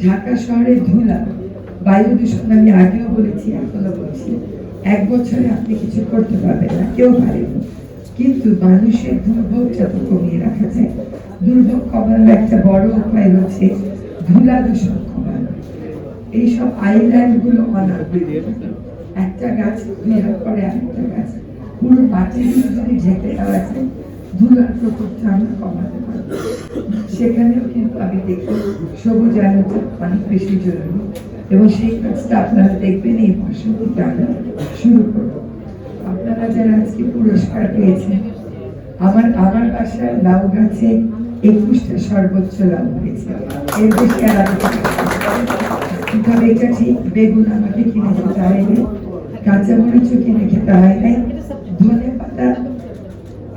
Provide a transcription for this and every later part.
ঢাকা শহরের ধুলা, বায়ু দূষণ আমি আগেও বলেছি, এখনো বলছি, 1 বছরে আপনি কিছু করতে পারবেন না, কেউ পারেন। কিন্তু মানুষের দুর্ভোগ যত কমিয়ে রাখা যায়, দুর্ভোগ কমানোর একটা বড় উপায় হচ্ছে ধুলা দূষণ কমানো। এইসব আইল্যান্ড গুলো একটা গাছ বিহার করে আরেকটা গাছ, পুরো মাটিগুলো যদি ঢেকে দেওয়া যায়, ধুলার প্রকোপটা আমরা কমাতে পারবো। সেখানেও কিন্তু আমি দেখি সবুজ আলোটা অনেক বেশি জরুরি, এবং সেই কাজটা আপনারা দেখবেন এই বছর থেকে আমরা শুরু করবো। আপনারা যারা আজকে পুরস্কার পেয়েছেন, আমার বাসায় লাউ গাছে 21টা সর্বোচ্চ লাউ হয়েছে, এর বেশি আর তবে এটা ঠিক, বেগুন আমাকে কিনে খেতে হয়নি, কাঁচামরিচও কিনে খেতে হয় নাই, ধনে পাতা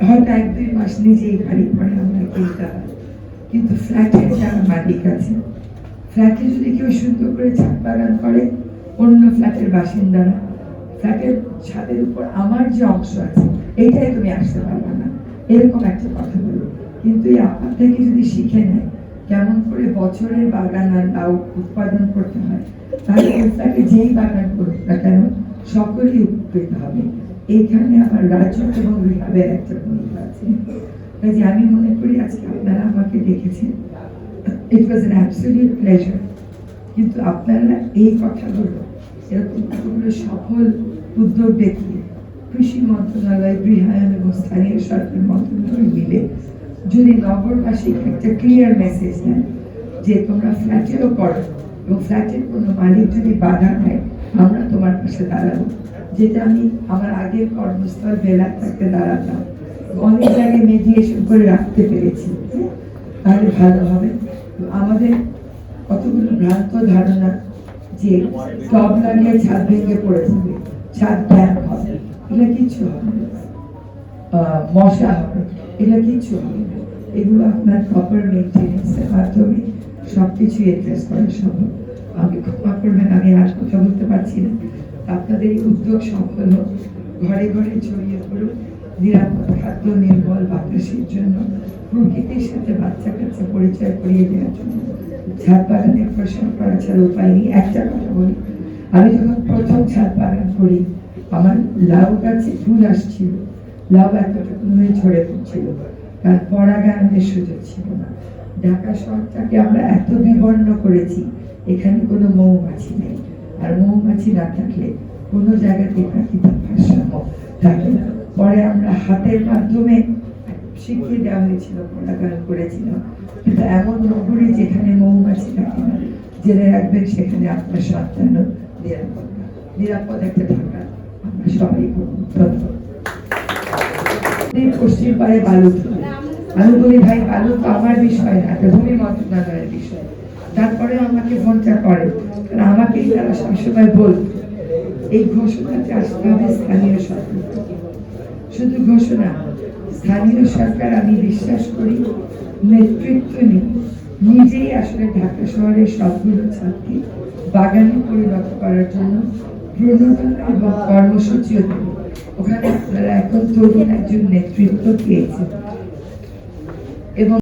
হয়তো 1-2 মাস নিজেই বাড়ি পরে আমরা কিনতে হয়। কিন্তু ফ্ল্যাটের যারা মালিক আছে, ফ্ল্যাটে যদি কেউ সুন্দর করে ছাদ বাগান করে, অন্য ফ্ল্যাটের বাসিন্দারা ফ্ল্যাটের ছাদের উপর আমার যে অংশ আছে এইটাই তুমি আসতে পারবে না, এরকম একটা কথা বলো। কিন্তু এই আপনার থেকে যদি শিখে নেয় কেমন করে বছরের বাগান আর লাউ উৎপাদন করতে হয়, তাহলে ওই ফ্ল্যাটে যেই বাগান করুক না কেন সকলেই উপকৃত হবে। এইখানে আমার রাজ্য এবং রিহাবের একটা ভূমিকা আছে। কাজে আমি মনে করি আজকে আপনারা আমাকে দেখেছেন, ইট ওয়াজ অ্যান অ্যাবসলিউট প্লেজার। কিন্তু আপনারা এই কথাগুলো, এরকম কতগুলো সফল উদ্যোগ দেখিয়ে কৃষি মন্ত্রণালয়, গৃহায়ন এবং স্থানীয় সরকার মন্ত্রণালয় মিলে যদি নগরবাসীকে একটা ক্লিয়ার মেসেজ দেন যে তোমরা ফ্ল্যাটেরও করো, এবং ফ্ল্যাটের কোনো মালিক যদি বাধা দেয় আমরা তোমার পাশে দাঁড়াবো, যেটা আমি আমার আগের কর্মস্থল বেলা থাকতে দাঁড়াতাম, অনেক জায়গায় মেডিয়েশন করে রাখতে পেরেছি, তাহলে ভালো হবে। আমাদের কতগুলো ভ্রান্ত ধারণা যে টব লাগিয়ে ছাদ ভেঙে পড়ে যাবে, ছাদ ড্যাম হবে, এগুলো কিছু হবে না, মশা হবে, এগুলো কিছু হবে না। এগুলো আপনার প্রপার মেনটেনেন্সের মাধ্যমে সবকিছু এড্রেস করা সম্ভব। আমি ক্ষমা করবেন, আমি আর কথা বলতে পারছি না। আপনাদের এই উদ্যোগ সফল হোক, ঘরে ঘরে ছড়িয়ে পড়ুক নিরাপদ খাদ্য, নির্মল বাতাসের জন্য, প্রকৃতির সাথে বাচ্চা কাচ্চা পরিচয় করিয়ে দেওয়ার জন্য ছাদ বাগানের প্রসার করা ছাড়া উপায় নেই। একটা কথা বলি, আমি যখন প্রথম ছাদ বাগান করি, আমার লাউ গাছে ফুল আসছিল, লাউ এতটুকু হয়ে ঝরে পড়ছিল, কারণ পরাগায়নের সুযোগ ছিল না। ঢাকা শহরটাকে আমরা এত বিবর্ণ করেছি, এখানে কোনো মৌমাছি নেই, আর মৌমাছি না থাকলে কোনো জায়গাতে প্রাকৃতিক ভারসাম্য থাকে না। পরে আমরা হাতের মাধ্যমে শিখিয়ে দেওয়া হয়েছিল, পরাগায়ন করেছিলাম। কিন্তু এমন নগরী যেখানে মৌমাছি থাকে না, জেনে রাখবেন সেখানে আপনার সন্তান নিরাপদ একটা ঢাকা আমরা সবাই করব। পশ্চিম পারে বালু, আমি বলি ভাই বালু তো আমার বিষয় না, এটা ভূমি মন্ত্রণালয়ের বিষয়। তারপরে আমাকে ফোনটা করে, কারণ আমাকেই তারা সবসময় বলত এই ঘোষণাতে আসতে হবে স্থানীয় সরকার, শুধু ঘোষণা স্থানীয় সরকার। আমি বিশ্বাস করি নেতৃত্ব নিয়ে নিজেই আসলে ঢাকা শহরের সবগুলো ছাদকে বাগানে পরিণত করার জন্য প্রণোদনা এবং কর্মসূচিও দেবে। ওখানে আপনারা এখন তরুণ একজন নেতৃত্ব পেয়েছেন, এবং